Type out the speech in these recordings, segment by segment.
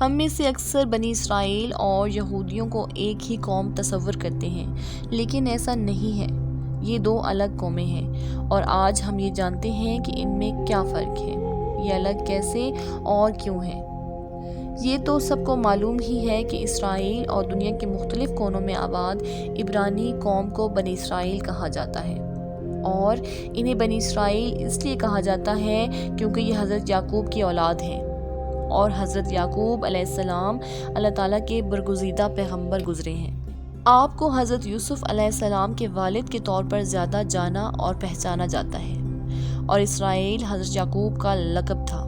ہم میں سے اکثر بنی اسرائیل اور یہودیوں کو ایک ہی قوم تصور کرتے ہیں، لیکن ایسا نہیں ہے۔ یہ دو الگ قومیں ہیں، اور آج ہم یہ جانتے ہیں کہ ان میں کیا فرق ہے، یہ الگ کیسے اور کیوں ہیں۔ یہ تو سب کو معلوم ہی ہے کہ اسرائیل اور دنیا کے مختلف کونوں میں آباد عبرانی قوم کو بنی اسرائیل کہا جاتا ہے، اور انہیں بنی اسرائیل اس لیے کہا جاتا ہے کیونکہ یہ حضرت یعقوب کی اولاد ہیں، اور حضرت یعقوب علیہ السلام اللہ تعالیٰ کے برگزیدہ پیغمبر گزرے ہیں۔ آپ کو حضرت یوسف علیہ السلام کے والد کے طور پر زیادہ جانا اور پہچانا جاتا ہے، اور اسرائیل حضرت یعقوب کا لقب تھا۔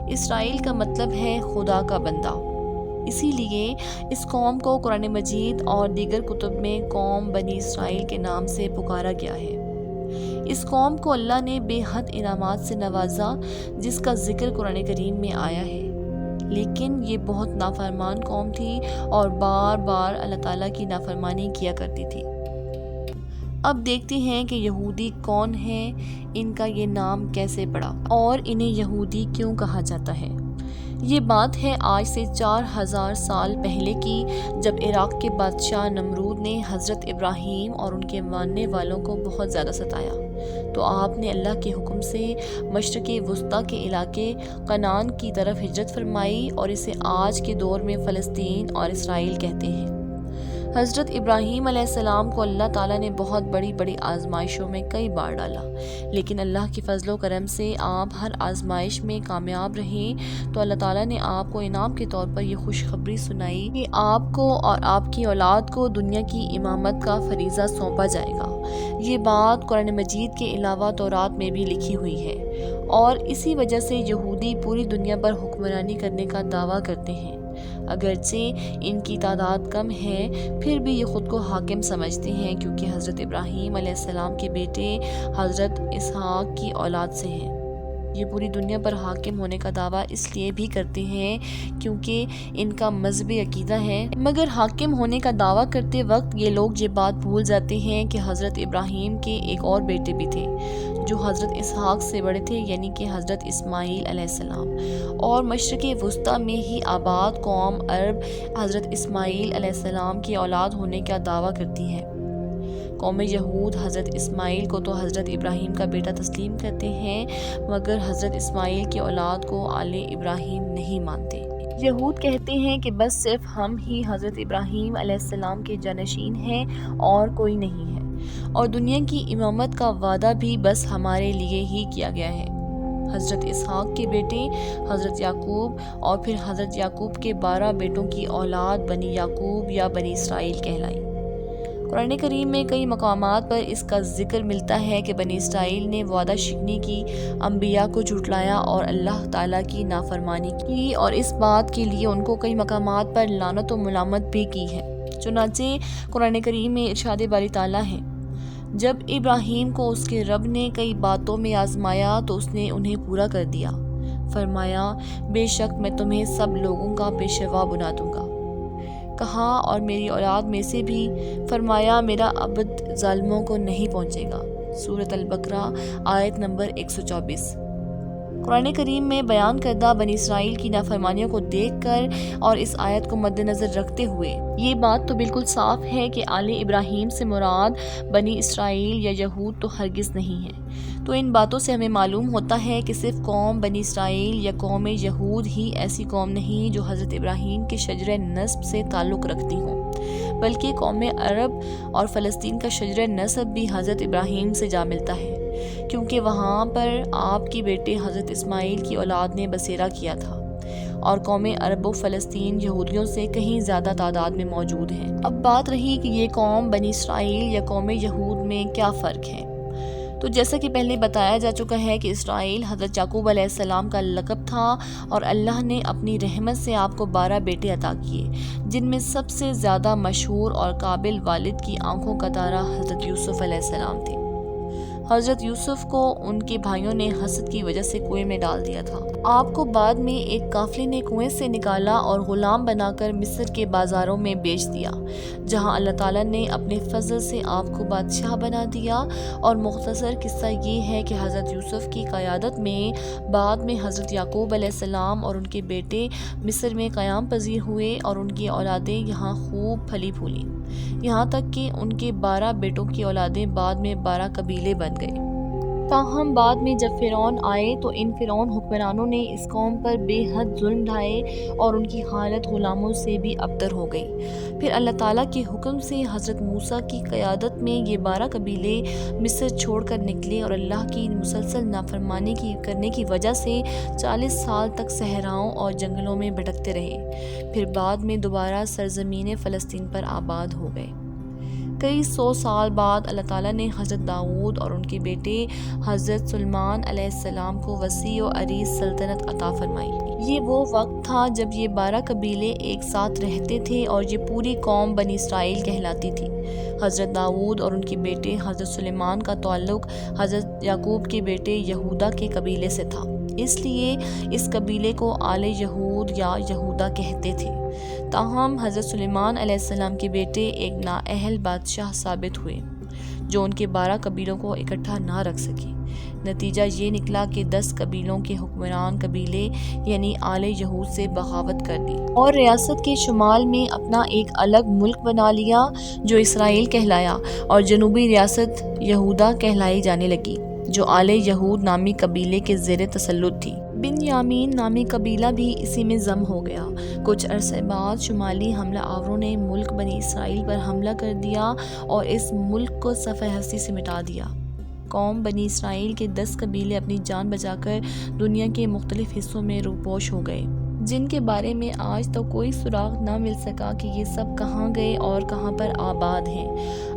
اسرائیل کا مطلب ہے خدا کا بندہ، اسی لیے اس قوم کو قرآن مجید اور دیگر کتب میں قوم بنی اسرائیل کے نام سے پکارا گیا ہے۔ اس قوم کو اللہ نے بے حد انعامات سے نوازا، جس کا ذکر قرآن کریم میں آیا ہے، لیکن یہ بہت نافرمان قوم تھی اور بار بار اللہ تعالیٰ کی نافرمانی کیا کرتی تھی۔ اب دیکھتے ہیں کہ یہودی کون ہیں، ان کا یہ نام کیسے پڑا، اور انہیں یہودی کیوں کہا جاتا ہے۔ یہ بات ہے آج سے 4000 سال پہلے کی، جب عراق کے بادشاہ نمرود نے حضرت ابراہیم اور ان کے ماننے والوں کو بہت زیادہ ستایا، تو آپ نے اللہ کے حکم سے مشرق وسطیٰ کے علاقے کنعان کی طرف ہجرت فرمائی، اور اسے آج کے دور میں فلسطین اور اسرائیل کہتے ہیں۔ حضرت ابراہیم علیہ السلام کو اللہ تعالیٰ نے بہت بڑی بڑی آزمائشوں میں کئی بار ڈالا، لیکن اللہ کے فضل و کرم سے آپ ہر آزمائش میں کامیاب رہے، تو اللہ تعالیٰ نے آپ کو انعام کے طور پر یہ خوشخبری سنائی کہ آپ کو اور آپ کی اولاد کو دنیا کی امامت کا فریضہ سونپا جائے گا۔ یہ بات قرآن مجید کے علاوہ تورات میں بھی لکھی ہوئی ہے، اور اسی وجہ سے یہودی پوری دنیا پر حکمرانی کرنے کا دعویٰ کرتے ہیں۔ اگرچہ ان کی تعداد کم ہے، پھر بھی یہ خود کو حاکم سمجھتے ہیں، کیونکہ حضرت ابراہیم علیہ السلام کے بیٹے حضرت اسحاق کی اولاد سے ہیں۔ یہ پوری دنیا پر حاکم ہونے کا دعویٰ اس لیے بھی کرتے ہیں کیونکہ ان کا مذہبی عقیدہ ہے، مگر حاکم ہونے کا دعویٰ کرتے وقت یہ لوگ یہ بات بھول جاتے ہیں کہ حضرت ابراہیم کے ایک اور بیٹے بھی تھے جو حضرت اسحاق سے بڑے تھے، یعنی کہ حضرت اسماعیل علیہ السلام، اور مشرق وسطیٰ میں ہی آباد قوم عرب حضرت اسماعیل علیہ السلام کی اولاد ہونے کا دعویٰ کرتی ہے۔ قوم یہود حضرت اسماعیل کو تو حضرت ابراہیم کا بیٹا تسلیم کرتے ہیں، مگر حضرت اسماعیل کی اولاد کو آل ابراہیم نہیں مانتے۔ یہود کہتے ہیں کہ بس صرف ہم ہی حضرت ابراہیم علیہ السلام کے جانشین ہیں اور کوئی نہیں ہے، اور دنیا کی امامت کا وعدہ بھی بس ہمارے لیے ہی کیا گیا ہے۔ حضرت اسحاق کے بیٹے حضرت یعقوب اور پھر حضرت یعقوب کے 12 بیٹوں کی اولاد بنی یعقوب یا بنی اسرائیل کہلائی۔ قرآن کریم میں کئی مقامات پر اس کا ذکر ملتا ہے کہ بنی اسرائیل نے وعدہ شکنی کی، انبیاء کو جھٹلایا اور اللہ تعالیٰ کی نافرمانی کی، اور اس بات کے لیے ان کو کئی مقامات پر لعنت و ملامت بھی کی ہے۔ چنانچہ قرآن کریم میں ارشاد باری تعالیٰ ہے، جب ابراہیم کو اس کے رب نے کئی باتوں میں آزمایا تو اس نے انہیں پورا کر دیا، فرمایا بے شک میں تمہیں سب لوگوں کا پیشوا بنا دوں گا۔ کہا اور میری اولاد میں سے بھی، فرمایا میرا عبد ظالموں کو نہیں پہنچے گا۔ سورۃ البقرہ آیت نمبر 124۔ قرآن کریم میں بیان کردہ بنی اسرائیل کی نافرمانیوں کو دیکھ کر اور اس آیت کو مد نظر رکھتے ہوئے یہ بات تو بالکل صاف ہے کہ آل ابراہیم سے مراد بنی اسرائیل یا یہود تو ہرگز نہیں ہے۔ تو ان باتوں سے ہمیں معلوم ہوتا ہے کہ صرف قوم بنی اسرائیل یا قوم یہود ہی ایسی قوم نہیں جو حضرت ابراہیم کے شجرہ نسب سے تعلق رکھتی ہوں، بلکہ قوم عرب اور فلسطین کا شجرہ نسب بھی حضرت ابراہیم سے جا ملتا ہے، کیونکہ وہاں پر آپ کے بیٹے حضرت اسماعیل کی اولاد نے بسیرا کیا تھا، اور قوم عرب و فلسطین یہودیوں سے کہیں زیادہ تعداد میں موجود ہیں۔ اب بات رہی کہ یہ قوم بنی اسرائیل یا قوم یہود میں کیا فرق ہے، تو جیسا کہ پہلے بتایا جا چکا ہے کہ اسرائیل حضرت یعقوب علیہ السلام کا لقب تھا، اور اللہ نے اپنی رحمت سے آپ کو 12 بیٹے عطا کیے، جن میں سب سے زیادہ مشہور اور قابل والد کی آنکھوں کا تارا حضرت یوسف علیہ السلام تھے۔ حضرت یوسف کو ان کے بھائیوں نے حسد کی وجہ سے کنویں میں ڈال دیا تھا۔ آپ کو بعد میں ایک قافلے نے کنویں سے نکالا اور غلام بنا کر مصر کے بازاروں میں بیچ دیا، جہاں اللہ تعالیٰ نے اپنے فضل سے آپ کو بادشاہ بنا دیا۔ اور مختصر قصہ یہ ہے کہ حضرت یوسف کی قیادت میں بعد میں حضرت یعقوب علیہ السلام اور ان کے بیٹے مصر میں قیام پذیر ہوئے، اور ان کی اولادیں یہاں خوب پھلی پھولیں، یہاں تک کہ ان کے 12 بیٹوں کی اولادیں بعد میں 12 قبیلے بن گئے۔ تاہم بعد میں جب فرعون آئے تو ان فرعون حکمرانوں نے اس قوم پر بے حد ظلم ڈھائے اور ان کی حالت غلاموں سے بھی ابتر ہو گئی۔ پھر اللہ تعالیٰ کے حکم سے حضرت موسیٰ کی قیادت میں یہ 12 قبیلے مصر چھوڑ کر نکلے، اور اللہ کی مسلسل نافرمانی کرنے کی وجہ سے 40 سال تک صحراؤں اور جنگلوں میں بھٹکتے رہے، پھر بعد میں دوبارہ سرزمین فلسطین پر آباد ہو گئے۔ کئی 100 سال بعد اللہ تعالیٰ نے حضرت داؤد اور ان کے بیٹے حضرت سلیمان علیہ السلام کو وسیع و عریض سلطنت عطا فرمائی۔ یہ وہ وقت تھا جب یہ 12 قبیلے ایک ساتھ رہتے تھے اور یہ پوری قوم بنی اسرائیل کہلاتی تھی۔ حضرت داؤد اور ان کے بیٹے حضرت سلیمان کا تعلق حضرت یعقوب کے بیٹے یہودا کے قبیلے سے تھا، اس لیے اس قبیلے کو آل یہود یا یہودا کہتے تھے۔ تاہم حضرت سلیمان علیہ السلام کے بیٹے ایک نااہل بادشاہ ثابت ہوئے جو ان کے 12 قبیلوں کو اکٹھا نہ رکھ سکے۔ نتیجہ یہ نکلا کہ 10 قبیلوں کے حکمران قبیلے یعنی آل یہود سے بغاوت کر دی اور ریاست کے شمال میں اپنا ایک الگ ملک بنا لیا جو اسرائیل کہلایا، اور جنوبی ریاست یہودا کہلائی جانے لگی جو آل یہود نامی قبیلے کے زیر تسلط تھی۔ بنیامین نامی قبیلہ بھی اسی میں ضم ہو گیا۔ کچھ عرصے بعد شمالی حملہ آوروں نے ملک بنی اسرائیل پر حملہ کر دیا اور اس ملک کو صفحہ ہستی سے مٹا دیا۔ قوم بنی اسرائیل کے 10 قبیلے اپنی جان بچا کر دنیا کے مختلف حصوں میں روپوش ہو گئے، جن کے بارے میں آج تک کوئی سراغ نہ مل سکا کہ یہ سب کہاں گئے اور کہاں پر آباد ہیں۔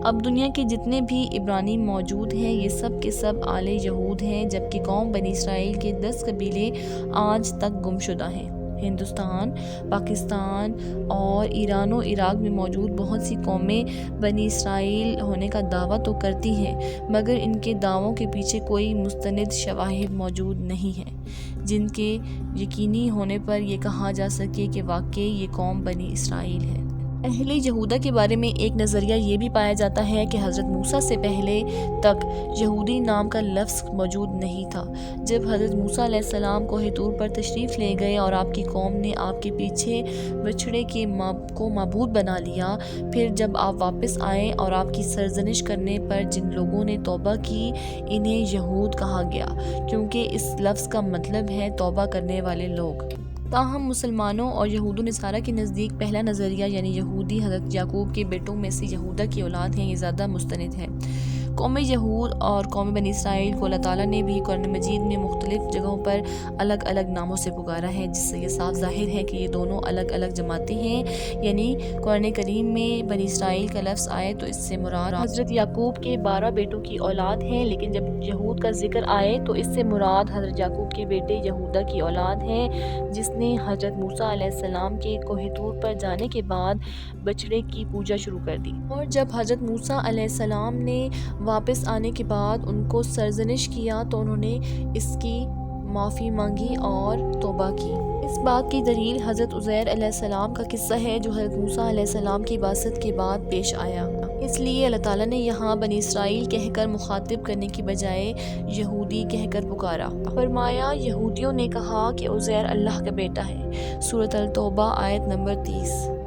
اب دنیا کے جتنے بھی عبرانی موجود ہیں یہ سب کے سب آل یہود ہیں، جبکہ قوم بنی اسرائیل کے 10 قبیلے آج تک گمشدہ ہیں۔ ہندوستان، پاکستان اور ایران و عراق میں موجود بہت سی قومیں بنی اسرائیل ہونے کا دعویٰ تو کرتی ہیں، مگر ان کے دعووں کے پیچھے کوئی مستند شواہد موجود نہیں ہیں جن کے یقینی ہونے پر یہ کہا جا سکے کہ واقعی یہ قوم بنی اسرائیل ہے۔ اہل یہودا کے بارے میں ایک نظریہ یہ بھی پایا جاتا ہے کہ حضرت موسیٰ سے پہلے تک یہودی نام کا لفظ موجود نہیں تھا۔ جب حضرت موسیٰ علیہ السلام کوہ طور پر تشریف لے گئے اور آپ کی قوم نے آپ کے پیچھے بچھڑے کو معبود بنا لیا، پھر جب آپ واپس آئے اور آپ کی سرزنش کرنے پر جن لوگوں نے توبہ کی انہیں یہود کہا گیا، کیونکہ اس لفظ کا مطلب ہے توبہ کرنے والے لوگ۔ تاہم مسلمانوں اور یہود و نصارہ کے نزدیک پہلا نظریہ یعنی یہودی حضرت یعقوب کے بیٹوں میں سے یہودا کی اولاد ہیں، یہ زیادہ مستند ہے۔ قوم یہود اور قوم بنی اسرائیل کو اللہ تعالیٰ نے بھی قرآن مجید میں مختلف جگہوں پر الگ الگ ناموں سے پکارا ہے، جس سے یہ صاف ظاہر ہے کہ یہ دونوں الگ الگ جماعتیں ہیں۔ یعنی قرآن کریم میں بنی اسرائیل کا لفظ آئے تو اس سے مراد حضرت یعقوب کے 12 بیٹوں کی اولاد ہیں، لیکن جب یہود کا ذکر آئے تو اس سے مراد حضرت یعقوب کے بیٹے یہودا کی اولاد ہے، جس نے حضرت موسیٰ علیہ السلام کے کوہ طور پر جانے کے بعد بچڑے کی پوجا شروع کر دی، اور جب حضرت موسیٰ علیہ السلام نے واپس آنے کے بعد ان کو سرزنش کیا تو انہوں نے اس کی معافی مانگی اور توبہ کی۔ اس بات کی دلیل حضرت عزیر علیہ السلام کا قصہ ہے جو حضرت موسیٰ علیہ السلام کی بعثت کے بعد پیش آیا۔ اس لیے اللہ تعالیٰ نے یہاں بنی اسرائیل کہہ کر مخاطب کرنے کی بجائے یہودی کہہ کر پکارا۔ فرمایا یہودیوں نے کہا کہ عزیر اللہ کا بیٹا ہے۔ سورۃ التوبہ آیت نمبر 30۔